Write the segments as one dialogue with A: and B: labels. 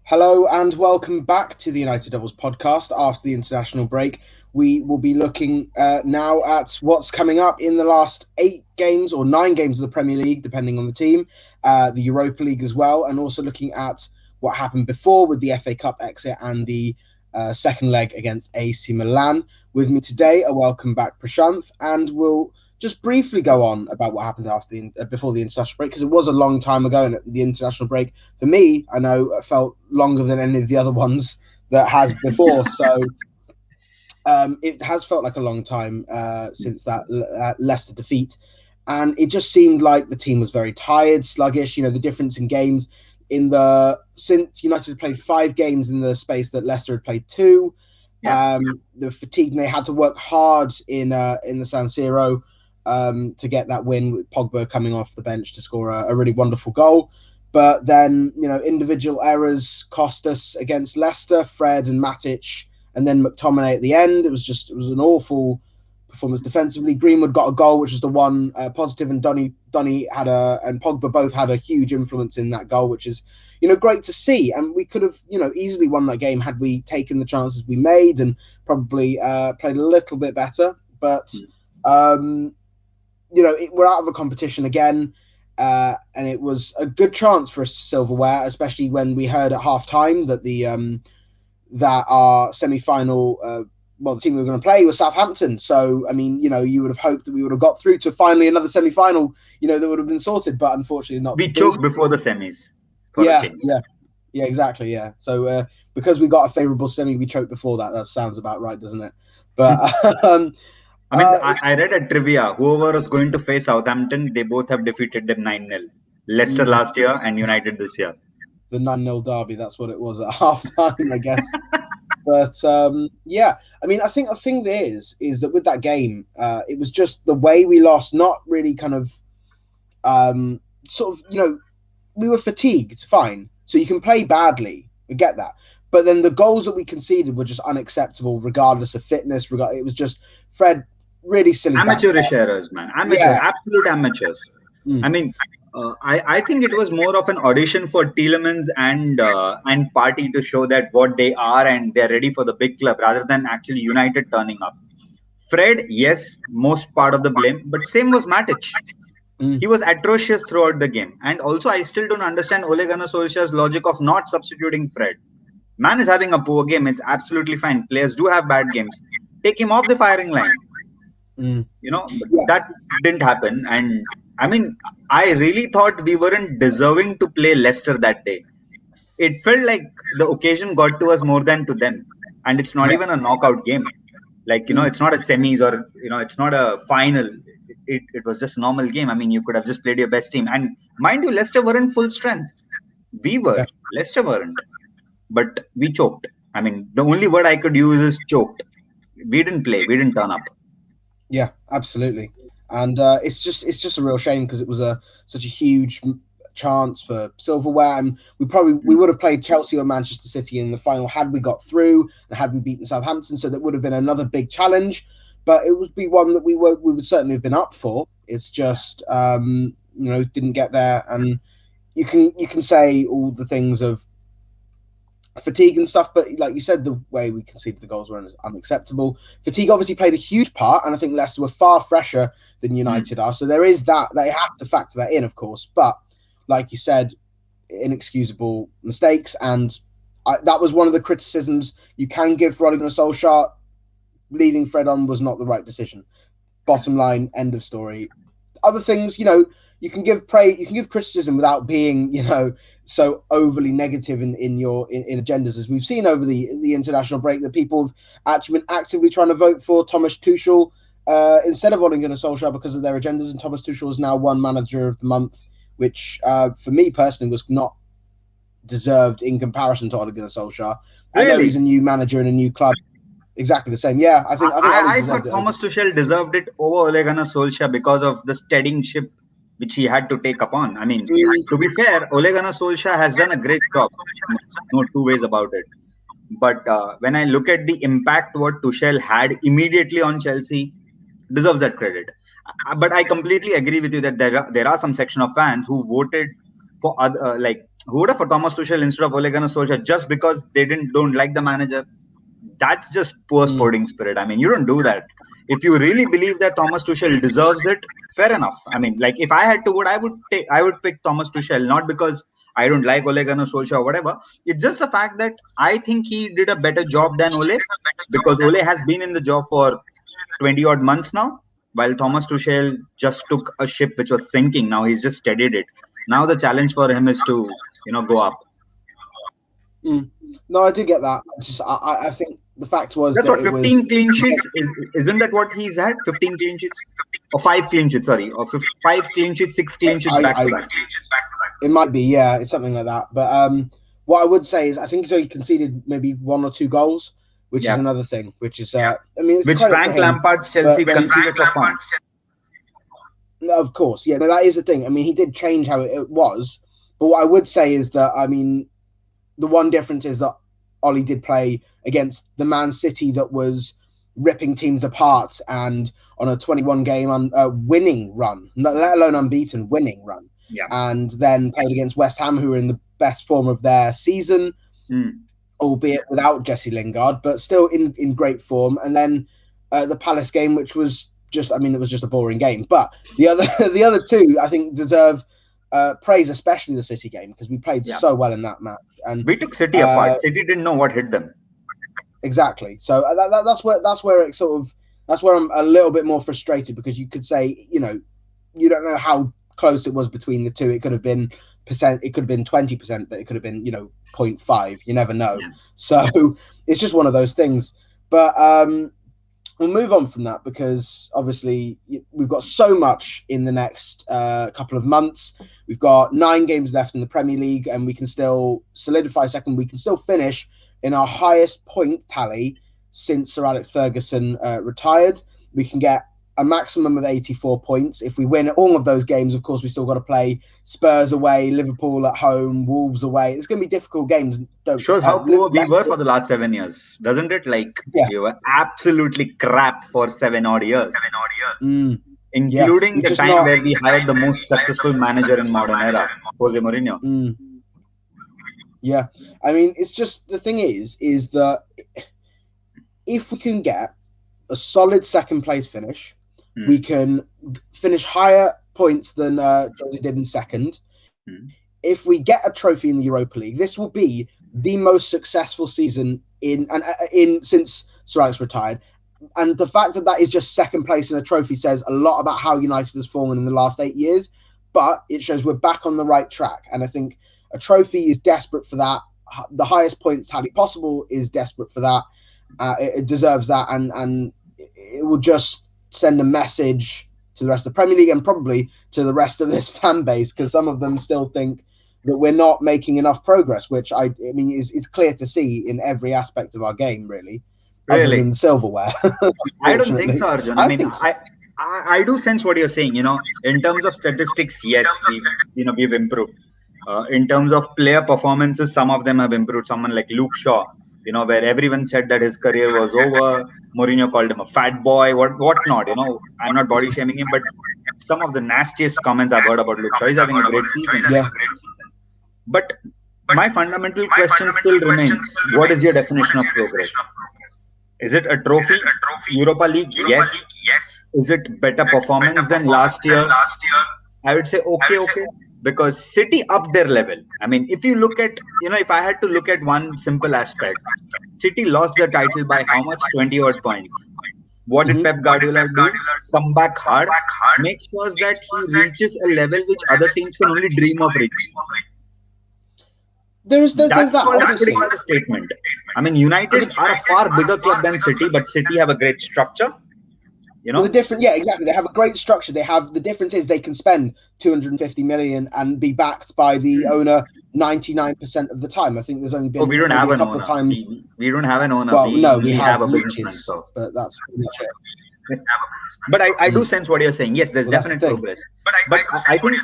A: Hello and welcome back to the United Devils podcast after the international break. We will be looking now at what's coming up in the last 8 games or 9 games of the Premier League, depending on the team, the Europa League as well, and also looking at what happened before with the FA Cup exit and the second leg against AC Milan. With me today, a welcome back Prashanth, and we'll just briefly go on about what happened before the international break, because it was a long time ago, and the international break, for me, I know, felt longer than any of the other ones that has before. So it has felt like a long time since that Leicester defeat. And it just seemed like the team was very tired, sluggish. The difference in games since United had played 5 games in the space that Leicester had played 2.
B: Yeah.
A: The fatigue, and they had to work hard in the San Siro to get that win, with Pogba coming off the bench to score a really wonderful goal. But then, individual errors cost us against Leicester, Fred and Matic, and then McTominay at the end. It was an awful performance defensively. Greenwood got a goal, which was the one positive, and Donny and Pogba both had a huge influence in that goal, which is, great to see. And we could have, easily won that game had we taken the chances we made and probably played a little bit better. But we're out of a competition again, and it was a good chance for us silverware, especially when we heard at half time that that our semi-final, the team we were going to play was Southampton. So, you would have hoped that we would have got through to finally another semi-final, that would have been sorted, but unfortunately not.
B: We choked before the semis.
A: Yeah, exactly, yeah. So, because we got a favourable semi, we choked before that. That sounds about right, doesn't it? But
B: I read a trivia. Whoever was going to face Southampton, they both have defeated them 9-0. Leicester last year and United this year.
A: The 9-0 derby, that's what it was at half time, I guess. But I think the thing is that with that game, it was just the way we lost, not really kind of we were fatigued, fine. So you can play badly, we get that. But then the goals that we conceded were just unacceptable, regardless of fitness. It was just Fred really silly.
B: Amateurish errors, man. Absolute amateurs. I think it was more of an audition for Tielemans and Partey to show that what they are and they're ready for the big club, rather than actually United turning up. Fred, yes, most part of the blame, but same was Matic. He was atrocious throughout the game. And also, I still don't understand Ole Gunnar Solskjaer's logic of not substituting Fred. Man is having a poor game. It's absolutely fine. Players do have bad games. Take him off the firing line. That didn't happen. And I really thought we weren't deserving to play Leicester that day. It felt like the occasion got to us more than to them. And it's not even a knockout game. It's not a semis or, it's not a final. It was just a normal game. You could have just played your best team. And mind you, Leicester weren't full strength. We were. Leicester weren't. But we choked. The only word I could use is choked. We didn't play. We didn't turn up.
A: Yeah, absolutely. And it's just a real shame, because it was such a huge chance for silverware, and we would have played Chelsea or Manchester City in the final had we got through and had we beaten Southampton. So that would have been another big challenge, but it would be one that we would certainly have been up for. It's just didn't get there, and you can say all the things of fatigue and stuff, but like you said, the way we conceded the goals were unacceptable. Fatigue obviously played a huge part, and I think Leicester were far fresher than United are, so there is that. They have to factor that in, of course, but like you said, inexcusable mistakes, and that was one of the criticisms you can give for Ole Gunnar Solskjaer. Leaving Fred on was not the right decision. Bottom line, end of story. Other things, you can give criticism without being, so overly negative in agendas, as we've seen over the international break, that people have actually been actively trying to vote for Thomas Tuchel instead of Ole Gunnar Solskjaer because of their agendas, and Thomas Tuchel has now won Manager of the Month, which for me personally was not deserved in comparison to Ole Gunnar Solskjaer.
B: Really?
A: I know he's a new manager in a new club. Exactly the same. Yeah, I
B: thought Thomas Tuchel deserved it over Ole Gunnar Solskjaer because of the steadying ship which he had to take upon. To be fair, Ole Gunnar Solskjaer has done a great job. No two ways about it. But when I look at the impact what Tuchel had immediately on Chelsea, deserves that credit. But I completely agree with you that there are some section of fans who voted for other Who would have for Thomas Tuchel instead of Ole Gunnar Solskjaer just because they don't like the manager? That's just poor sporting spirit. I mean, you don't do that. If you really believe that Thomas Tuchel deserves it, fair enough. I mean, like if I had to vote, I would pick Thomas Tuchel, not because I don't like Ole Gunnar Solskjaer or whatever. It's just the fact that I think he did a better job than Ole, because Ole has been in the job for 20 odd months now, while Thomas Tuchel just took a ship which was sinking. Now he's just steadied it. Now the challenge for him is to, go up.
A: No, I do get that. I think the fact was
B: that's what 15 clean sheets isn't that what he's had? 15 clean sheets or 5 clean sheets? Sorry, or 5 clean sheets, 6 clean sheets back to back.
A: It might be, yeah, it's something like that. But what I would say is, I think he conceded maybe 1 or 2 goals, which is another thing. Which is, I mean,
B: which Frank Lampard's Chelsea conceded for fun.
A: No, of course, yeah, no, that is the thing. I mean, he did change how it was, but what I would say is that, I mean, the one difference is that Ollie did play against the Man City that was ripping teams apart and on a 21-game winning run, let alone unbeaten winning run.
B: Yeah.
A: And then played against West Ham, who were in the best form of their season, albeit without Jesse Lingard, but still in great form. And then the Palace game, which was just, I mean, it was just a boring game. But the other two, I think, deserve praise, especially the City game, because we played so well in that match. And
B: we took City apart. City didn't know what hit them.
A: Exactly. So that's where it sort of, that's where I'm a little bit more frustrated, because you could say, you don't know how close it was between the two. It could have been 20%, but it could have been 0.5. You never know. Yeah. So it's just one of those things. But we'll move on from that, because obviously we've got so much in the next couple of months. We've got 9 games left in the Premier League, and we can still solidify second. We can still finish in our highest point tally since Sir Alex Ferguson retired. We can get a maximum of 84 points. If we win all of those games, of course, we still got to play Spurs away, Liverpool at home, Wolves away. It's going to be difficult games.
B: Shows how poor we were for the last 7 years, doesn't it? Like, we were absolutely crap for 7 odd years. Including the time where we hired the most successful manager in modern era, Jose Mourinho.
A: Yeah. I mean, it's just, the thing is that if we can get a solid second place finish, we can finish higher points than Jose did in second. If we get a trophy in the Europa League, this will be the most successful season in since Sir Alex retired. And the fact that is just second place in a trophy says a lot about how United has fallen in the last 8 years, but it shows we're back on the right track. And I think a trophy is desperate for that. The highest points tally possible is desperate for that. It deserves that, and it will just send a message to the rest of the Premier League, and probably to the rest of this fan base, because some of them still think that we're not making enough progress, which I mean is clear to see in every aspect of our game, really. Other than silverware.
B: I don't think so, Arjun. I mean, I do sense what you're saying. In terms of statistics, yes, we've improved. In terms of player performances, some of them have improved. Someone like Luke Shaw, where everyone said that his career was over. Mourinho called him a fat boy, whatnot. I'm not body shaming him, but some of the nastiest comments I've heard about Luke Shaw. He's having a great season.
A: Yeah.
B: But my fundamental question still remains: what is your definition of progress? Is it a trophy? Europa League? Yes. Is it better performance than last year? I would say okay. Because City upped their level. I mean, if you look at, if I had to look at one simple aspect, City lost the title by how much? 20 odd points. What did Pep Guardiola do? Come back hard, make sure that he reaches a level which other teams can only dream of reaching.
A: That's
B: pretty much a statement. I mean, United are a far bigger club than City, but City have a great structure.
A: Well, exactly. They have a great structure. The difference is they can spend 250 million and be backed by the owner 99% of the time. I think there's only been
B: we don't have
A: a
B: couple
A: of times.
B: We don't have an owner.
A: Well, we have
B: a
A: businessman,
B: so.
A: But that's pretty much it.
B: But I do sense what you're saying. Yes, there's definite progress. But I think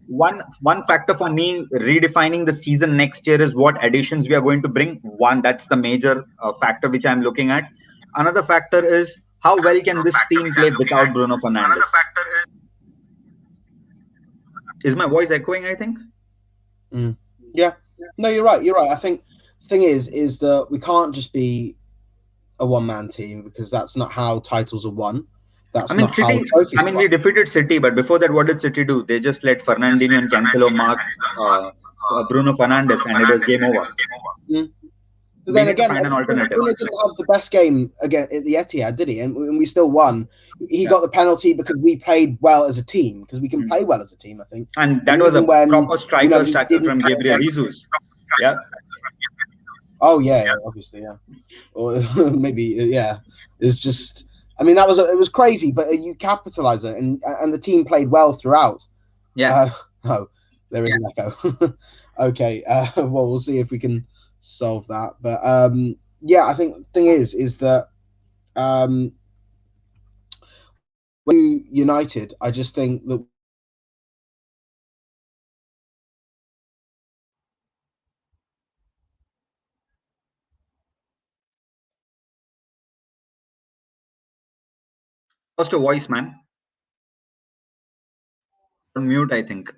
B: one factor for me redefining the season next year is what additions we are going to bring. One, that's the major factor which I'm looking at. Another factor is how well can this team play without Bruno Fernandes? Is my voice echoing, I think?
A: Yeah. No, you're right. You're right. I think the thing is that we can't just be a one-man team because that's not how titles are won. That's not how trophies are won.
B: We defeated City, but before that, what did City do? They just let Fernandinho and Cancelo mark Bruno Fernandes, and it was game over.
A: But then again, Bruno didn't have the best game again at the Etihad, did he? And we still won. He got the penalty because we played well as a team, because we can play well as a team, I think.
B: And that was a proper striker's tackle from Gabriel Jesus. Yeah.
A: Oh yeah, obviously, yeah. Or maybe, yeah. It's just, I mean, it was crazy, but you capitalised it, and the team played well throughout.
B: Yeah.
A: There is an echo. Okay. Well, we'll see if we can solve that. But yeah, I think the thing is that when United, I just think that
B: Lost your voice, man. On mute, I think.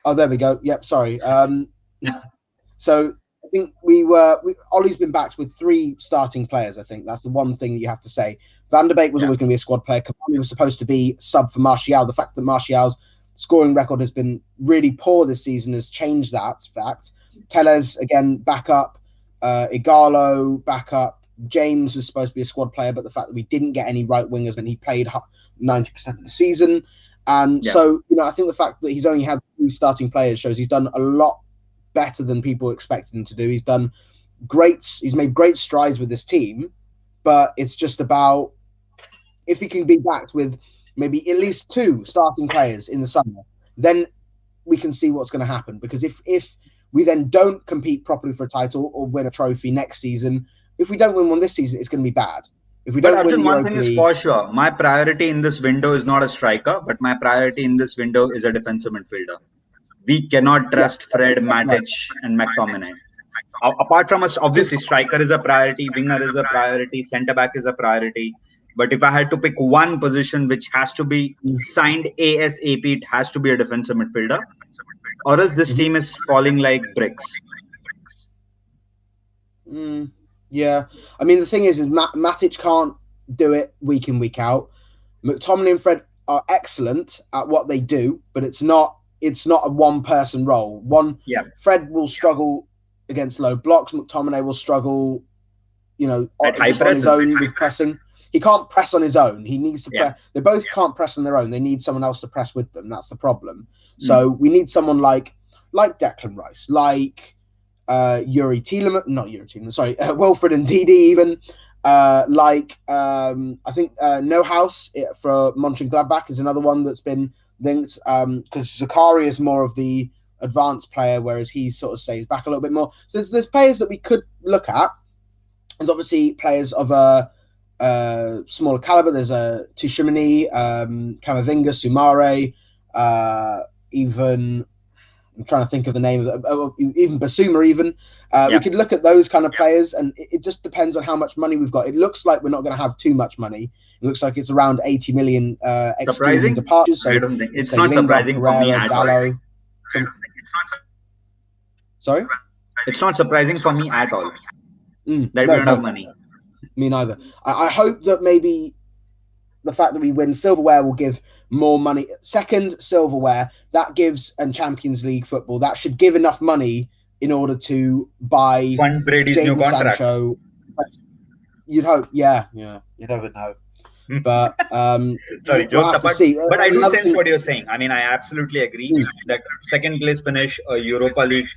A: Oh, there we go. Yep, sorry. So I think Ollie's been backed with 3 starting players. I think that's the one thing that you have to say. Van der Beek was always going to be a squad player. Cavani was supposed to be sub for Martial. The fact that Martial's scoring record has been really poor this season has changed that fact. Tellez, again, back up. Igalo, back up. James was supposed to be a squad player, but the fact that we didn't get any right wingers and he played 90% of the season. And so, I think the fact that he's only had 3 starting players shows he's done a lot better than people expected him to do. He's made great strides with this team, but it's just about if he can be backed with maybe at least 2 starting players in the summer, then we can see what's going to happen. Because if we then don't compete properly for a title or win a trophy next season, if we don't win one this season, it's going to be bad. If we don't win the
B: one thing is for sure, my priority in this window is not a striker, but my priority in this window is a defensive midfielder. We cannot trust Fred, Matic, and McTominay. Apart from us, obviously, striker is a priority, winger is a priority, centre back is a priority. But if I had to pick one position which has to be signed ASAP, it has to be a defensive midfielder, or else this team is falling like bricks.
A: Yeah, I mean, the thing is Matic can't do it week in, week out. McTominay and Fred are excellent at what they do, but it's not a one-person role. Fred will struggle against low blocks. McTominay will struggle, just on his own with pressing. He can't press on his own. He needs to press. They both can't press on their own. They need someone else to press with them. That's the problem. So we need someone like Declan Rice, like Yuri Tielemans, not Yuri Tielemans, sorry, Wilfred and Ndidi even. I think No House for Mönchengladbach is another one that's been linked, because Zakari is more of the advanced player, whereas he sort of stays back a little bit more. So there's players that we could look at. There's obviously players of a smaller caliber. There's a Tushimini, Camavinga, Sumare, even I'm trying to think of the name of even Basuma. Even we could look at those kind of players, and it just depends on how much money we've got. It looks like we're not going to have too much money. It looks like it's around 80 million excluding departures. So
B: I don't think it's not surprising for me at all.
A: Sorry,
B: it's not surprising for me at all. That we don't have money.
A: Me neither. I hope that maybe the fact that we win silverware will give more money. Second silverware, that gives, and Champions League football, that should give enough money in order to buy
B: Fund Brady's new contract.
A: Sancho. You'd hope, yeah. You never know. But
B: sorry, jokes apart. But I do sense what you're saying. I mean, I absolutely agree that second place finish, a Europa League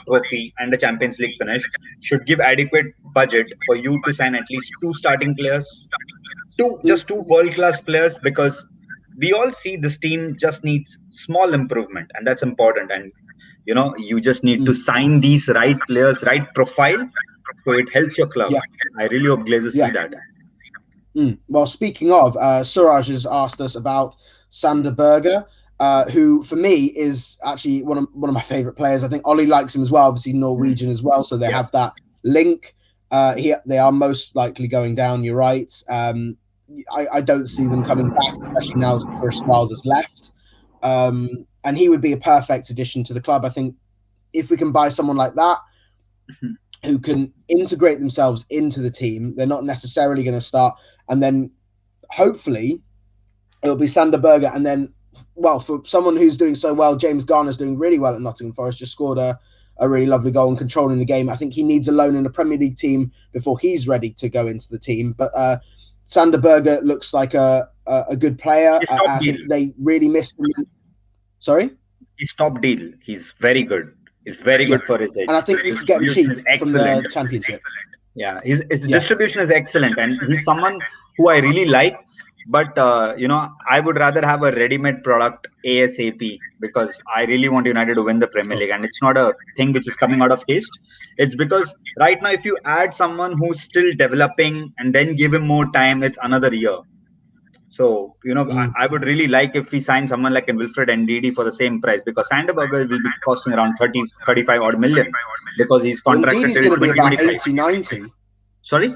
B: trophy, and the Champions League finish should give adequate budget for you to sign at least 2 starting players, just 2 world-class players, because we all see this team just needs small improvement, and that's important. And you just need to sign these right players, right profile, so it helps your club. I really hope Glazers see that.
A: Well, speaking of, Suraj has asked us about Sander Berger, who for me is actually one of my favourite players. I think Ollie likes him as well. Obviously Norwegian as well, so they have that link. They are most likely going down. You're right. I don't see them coming back, especially now Chris Wilder's left. And he would be a perfect addition to the club. I think if we can buy someone like that who can integrate themselves into the team, they're not necessarily going to start, and then hopefully it'll be Sander Berge, and then, well, for someone who's doing so well, James Garner's doing really well at Nottingham Forest, just scored a really lovely goal and controlling the game. I think he needs a loan in a Premier League team before he's ready to go into the team. But Sander Berge looks like a good player. I think they really missed him. Sorry?
B: He's top deal. He's very good. He's very good for his age.
A: And I think he's getting cheap from the Championship.
B: Yeah, his distribution is excellent, and he's someone who I really like. But I would rather have a ready-made product ASAP, because I really want United to win the Premier League, and it's not a thing which is coming out of haste. It's because right now, if you add someone who's still developing and then give him more time, it's another year. So I would really like if we sign someone like Wilfred Ndidi for the same price, because Sander Berge will be costing around 35 odd million, because he's contracted till 2025. Sorry?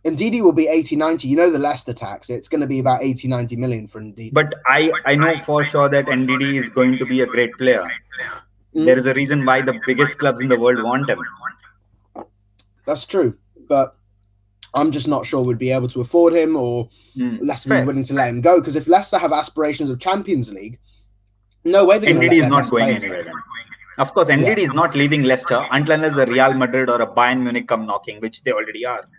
A: Ndidi will be 80-90. You know the Leicester tax. It's going to be about 80-90 million for Ndidi.
B: But I know for sure that Ndidi is going to be a great player. There is a reason why the biggest clubs in the world want him.
A: That's true. But I'm just not sure we'd be able to afford him, or Leicester be willing to let him go. Because if Leicester have aspirations of Champions League, no way they're going to let
B: Ndidi is not going anywhere then. Of course, Ndidi is not leaving Leicester unless a Real Madrid or a Bayern Munich come knocking, which they already are.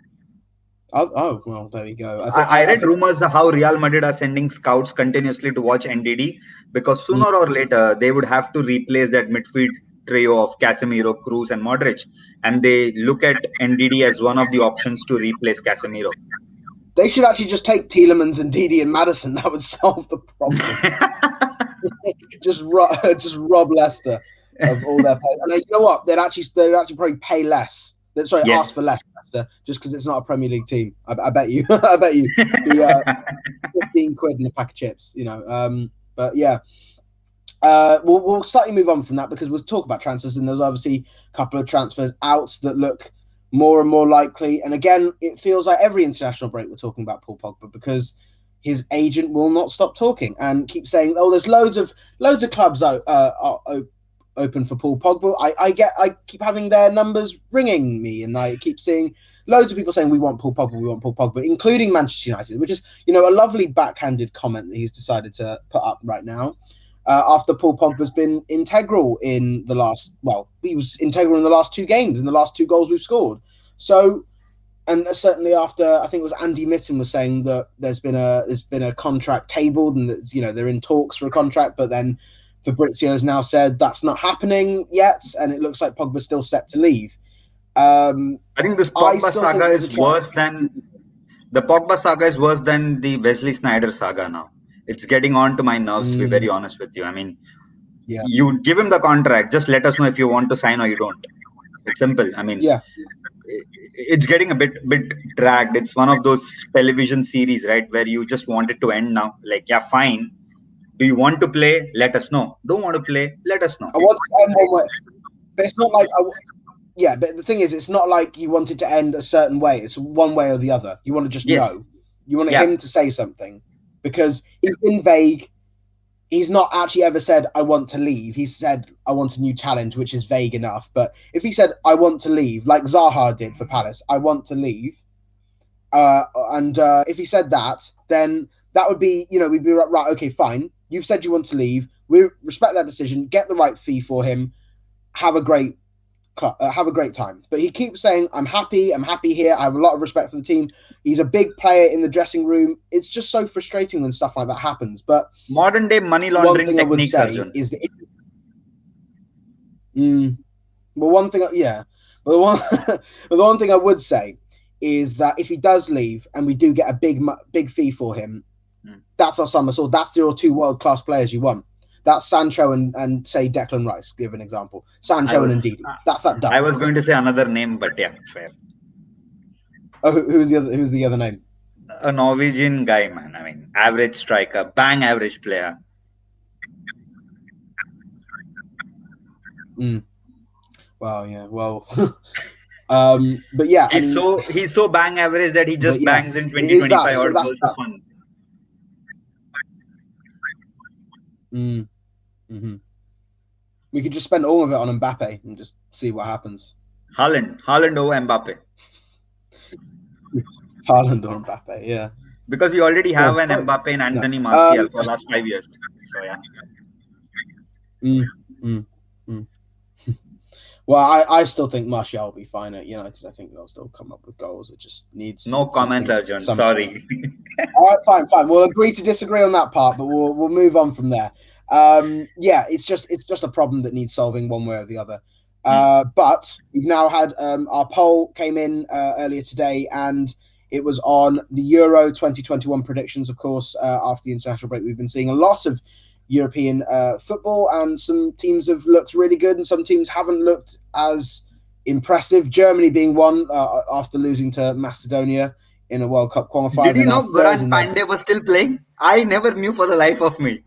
A: Oh, well, there you go.
B: I read rumors of how Real Madrid are sending scouts continuously to watch Ndidi, because sooner or later they would have to replace that midfield trio of Casemiro, Kroos and Modric, and they look at Ndidi as one of the options to replace Casemiro.
A: They should actually just take Tielemans and Ndidi and Maddison. That would solve the problem. just rob Leicester of all their players. And you know what? They'd actually probably pay less. Ask for less, just because it's not a Premier League team. I bet you. I bet you. 15 quid in a pack of chips, But yeah, we'll slightly move on from that, because we'll talk about transfers, and there's obviously a couple of transfers out that look more and more likely. And again, it feels like every international break we're talking about Paul Pogba, because his agent will not stop talking and keep saying, "Oh, there's loads of clubs open for Paul Pogba." I keep having their numbers ringing me, and I keep seeing loads of people saying we want Paul Pogba, including Manchester United, which is a lovely backhanded comment that he's decided to put up right now, after Paul Pogba's been integral in the last. Well, he was integral in the last 2 games, in the last 2 goals we've scored. So, and certainly after, I think it was Andy Mitten was saying that there's been a contract tabled, and that they're in talks for a contract, but then Fabrizio has now said that's not happening yet, and it looks like Pogba's still set to leave. I
B: think this Pogba saga is worse than the Wesley Sneijder saga now. It's getting on to my nerves, to be very honest with you. I mean, you give him the contract, just let us know if you want to sign or you don't. It's simple. I mean, it's getting a bit dragged. It's one of those television series, right, where you just want it to end now. Like, yeah, fine. Do you want to play? Let us know. Don't want to play? Let us know.
A: I want to end one way. But it's not like... but the thing is, it's not like you want it to end a certain way. It's one way or the other. You want to just know. You want him to say something. Because he's been vague. He's not actually ever said, I want to leave. He said, I want a new challenge, which is vague enough. But if he said, I want to leave, like Zaha did for Palace, I want to leave. And if he said that, then that would be, we'd be right, okay, fine. You've said you want to leave. We respect that decision. Get the right fee for him. Have a great time. But he keeps saying, I'm happy here. I have a lot of respect for the team. He's a big player in the dressing room. It's just so frustrating when stuff like that happens. But
B: modern day money laundering techniques, Arjun.
A: Is that the one thing I would say is that if he does leave and we do get a big fee for him, that's our summer sword. That's your 2 world-class players you want. That's Sancho and say Declan Rice. Give an example. Sancho and Ndidi. That's that done.
B: I was going to say another name, but yeah, fair.
A: Oh, who's the other name?
B: A Norwegian guy, man. I mean, average striker, bang average player.
A: Wow. Yeah. Well. But yeah,
B: he's so bang average that he just bangs in 20-25 odd goals for fun.
A: We could just spend all of it on Mbappe and just see what happens.
B: Haaland over Mbappe.
A: Haaland or Mbappe, yeah.
B: Because we already have an Mbappe and Anthony Martial for the last 5 years. So yeah.
A: Well, I still think Martial will be fine at United. I think they'll still come up with goals. It just needs
B: no comment, Arjun. Sorry.
A: All right, fine. We'll agree to disagree on that part, but we'll move on from there. It's just a problem that needs solving one way or the other. But we've now had our poll came in earlier today, and it was on the Euro 2021 predictions. Of course, after the international break, we've been seeing a lot of European football, and some teams have looked really good and some teams haven't looked as impressive. Germany being one after losing to Macedonia in a World Cup qualifier.
B: Did you know Goran Pandev was still playing? I never knew for the life of me.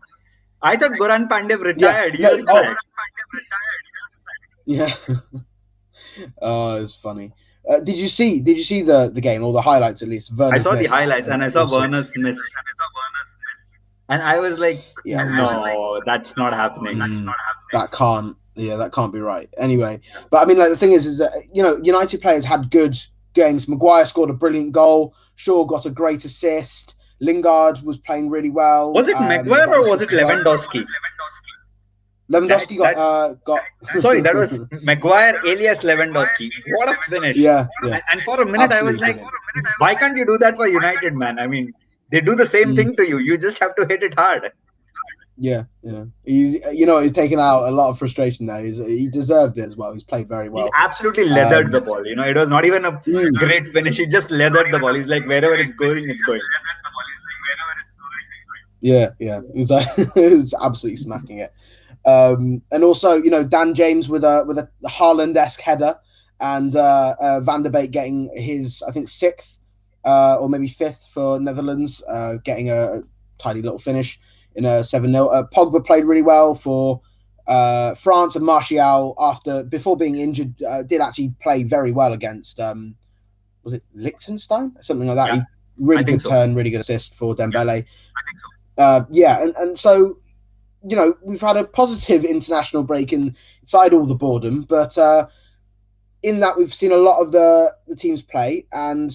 B: I thought Goran Pandev retired years back.
A: Yeah. Oh, it's funny. Did you see the game or the highlights at least?
B: I saw the highlights and I saw Werner's miss. And I was like, no, that's not happening.
A: That can't be right. Anyway, but I mean, like, the thing is that, United players had good games. Maguire scored a brilliant goal. Shaw got a great assist. Lingard was playing really well.
B: Was it Maguire or was it Lewandowski?
A: Lewandowski got.
B: Sorry, that was Maguire alias Lewandowski. What a finish!
A: Yeah.
B: And for a minute, absolutely. I was like, why can't you do that for United, man? I mean, they do the same thing to you. You just have to hit it hard.
A: Yeah. He's taken out a lot of frustration there. He deserved it as well. He's played very well.
B: He absolutely leathered the ball. It was not even a great finish. He just leathered the ball. He's like, wherever it's going, it's going.
A: Yeah. He was absolutely smacking it. And also, Dan James with a Haaland-esque header, and Van der Beek getting his, I think, 6th or maybe 5th for Netherlands, getting a tidy little finish in a 7-0. Pogba played really well for France, and Martial, before being injured, did actually play very well against, was it Liechtenstein? Something like that.
B: Yeah,
A: really good turn, really good assist for Dembele. And so, we've had a positive international break inside all the boredom, but in that we've seen a lot of the teams play. And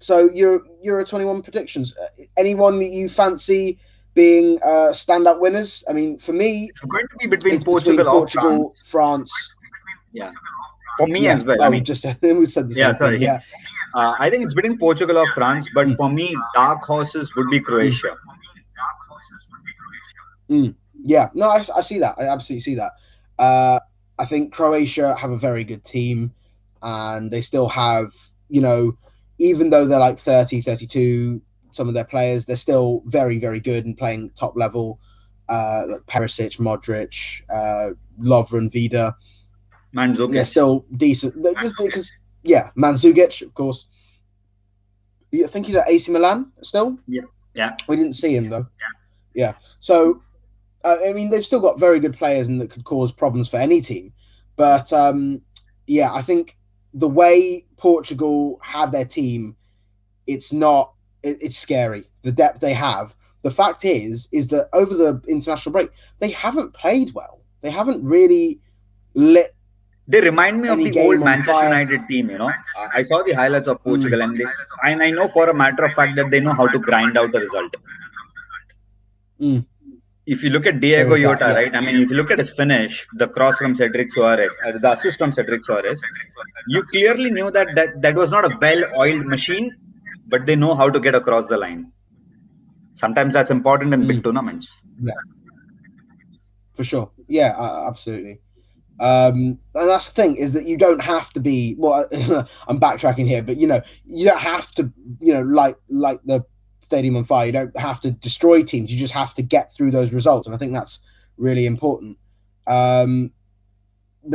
A: so Euro 21 predictions. Anyone that you fancy being standout winners? I mean, for me,
B: it's going to be between Portugal or
A: France.
B: Yeah, for me as well.
A: We said the same thing. Yeah.
B: I think it's between Portugal or France, but for me, dark horses would be Croatia.
A: Yeah, no, I see that. I absolutely see that. I think Croatia have a very good team, and they still have, even though they're like 30, 32, some of their players, they're still very, very good and playing top level. Like Perisic, Modric, Lovren, Vida.
B: Mandzukic.
A: They're still decent. Because, Mandzukic, of course. I think he's at AC Milan still.
B: Yeah.
A: We didn't see him though. Yeah. So, I mean, they've still got very good players and that could cause problems for any team. But, I think the way Portugal have their team, it's scary. The depth they have. The fact is that over the international break, they haven't played well. They haven't really lit.
B: They remind me of the old Manchester United team, I saw the highlights of Portugal, and I know for a matter of fact that they know how to grind out the result. If you look at Diego Jota, right? I mean, if you look at his finish, the cross from Cedric Soares, the assist from Cedric Soares, you clearly knew that was not a well-oiled machine, but they know how to get across the line. Sometimes that's important in big tournaments.
A: Yeah, for sure. Yeah, absolutely. And that's the thing, is that you don't have to be. Well, I'm backtracking here, but you don't have to. Like the Stadium on Fire, you don't have to destroy teams. You just have to get through those results, and I think that's really important. But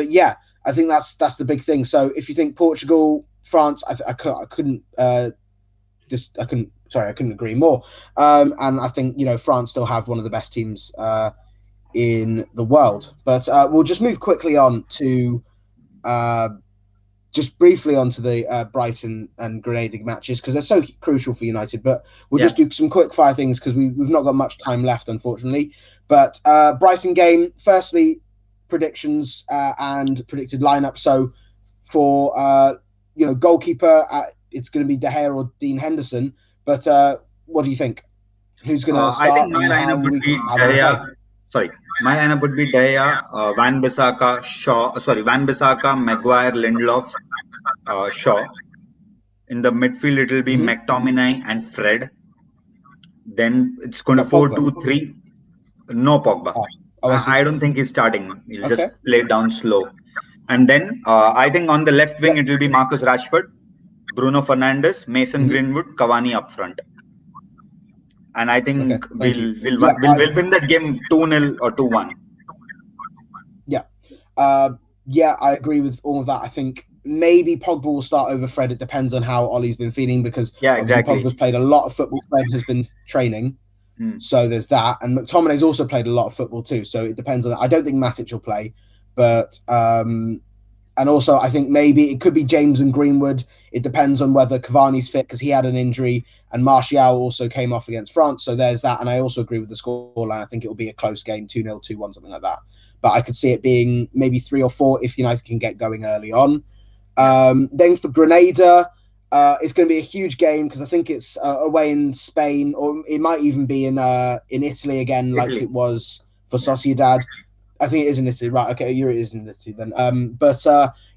A: yeah, I think that's the big thing. So if you think Portugal, France, I couldn't agree more. And I think France still have one of the best teams in the world. But we'll just move quickly on to just briefly onto the Brighton and Granada matches, because they're so crucial for United. But we'll just do some quick fire things because we've not got much time left, unfortunately. But Brighton game, firstly, predictions and predicted lineup. So for goalkeeper, it's going to be De Gea or Dean Henderson. But what do you think? Who's going to start?
B: I think my lineup would be De Gea. Sorry, my lineup would be De Gea, Van Bissaka, Maguire, Lindelof, Shaw. In the midfield, it will be McTominay and Fred. Then it's going to 4-2-3. No Pogba. I don't think he's starting. He'll just play down slow. And then I think on the left wing, it will be Marcus Rashford, Bruno Fernandes, Mason Greenwood, Cavani up front. And I think we'll win that game 2-0 or 2-1.
A: Yeah. I agree with all of that. I think maybe Pogba will start over Fred. It depends on how Ollie's been feeling, because Pogba's played a lot of football. Fred has been training. So there's that. And McTominay's also played a lot of football too. So it depends on that. I don't think Matic will play. But and also I think maybe it could be James and Greenwood. It depends on whether Cavani's fit, because he had an injury, and Martial also came off against France. So there's that. And I also agree with the scoreline. I think it will be a close game, 2-0, 2-1, something like that. But I could see it being maybe 3 or 4 if United can get going early on. Then for Granada, it's going to be a huge game, because I think it's away in Spain, or it might even be in Italy again, like it was for Sociedad. I think it is in Italy, right? Okay, it is in Italy then. But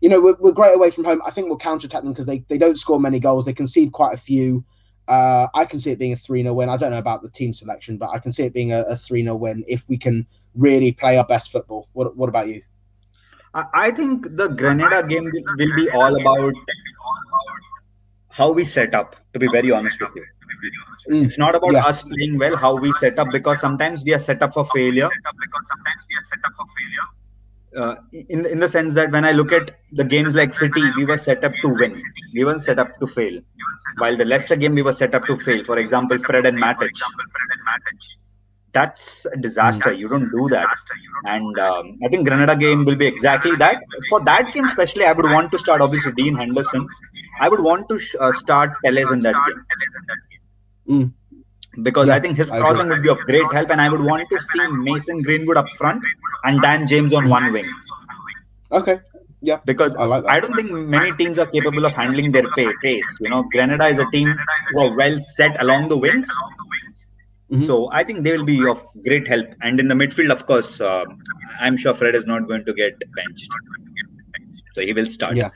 A: we're great away from home. I think we'll counterattack them, because they don't score many goals. They concede quite a few. I can see it being a 3-0 win. I don't know about the team selection, but I can see it being a 3-0 win if we can really play our best football. What about you?
B: I think the Granada game will be all about how we set up, to be very honest with you. It's not about us playing well, how we set up, because sometimes we are set up for failure. In the sense that when I look at the games like City, we were set up to win. We weren't set up to fail. While the Leicester game, we were set up to fail. For example, Fred and Matic. That's a disaster. You don't do that. And I think Granada game will be exactly that. For that game especially, I would want to start, obviously, Dean Henderson. I would want to start Telles in that game. Because I think his crossing would be of great help, and I would want to see Mason Greenwood up front and Dan James on one wing.
A: Okay. Yeah.
B: Because I don't think many teams are capable of handling their pace. Granada is a team who are well set along the wings. So I think they will be of great help. And in the midfield, of course, I'm sure Fred is not going to get benched. So he will start.
A: Yeah.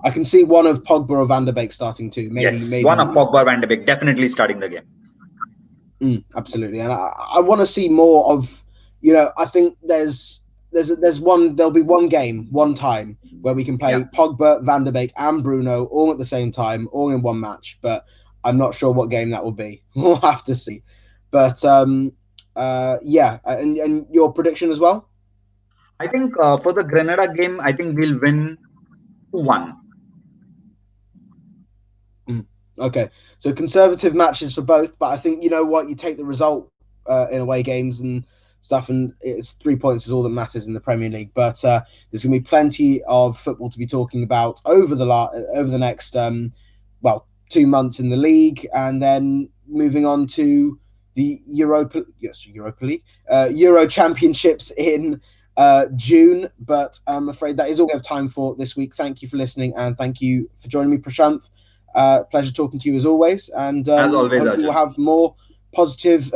A: I can see one of Pogba or Van der Beek starting too. Maybe
B: one of Pogba or Van der Beek definitely starting the game.
A: Absolutely. And I want to see more of, I think there'll be one game, one time where we can play Pogba, Van der Beek and Bruno all at the same time, all in one match. But I'm not sure what game that will be. We'll have to see. But and your prediction as well?
B: I think for the Granada game, I think we'll win 2-1.
A: Okay, so conservative matches for both, but I think you take the result in away games and stuff, and it's 3 points is all that matters in the Premier League. But there's going to be plenty of football to be talking about over the next 2 months in the league, and then moving on to the Europa League, Euro Championships in June. But I'm afraid that is all we have time for this week. Thank you for listening, and thank you for joining me, Prashant. Pleasure talking to you as always, and
B: as always,
A: hopefully we'll have more positive,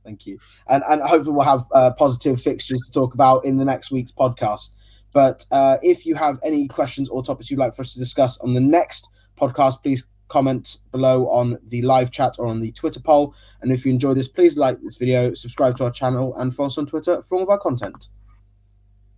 A: thank you, and hopefully we'll have positive fixtures to talk about in the next week's podcast. But if you have any questions or topics you'd like for us to discuss on the next podcast, please comment below on the live chat or on the Twitter poll. And if you enjoyed this, please like this video, subscribe to our channel, and follow us on Twitter for all of our content.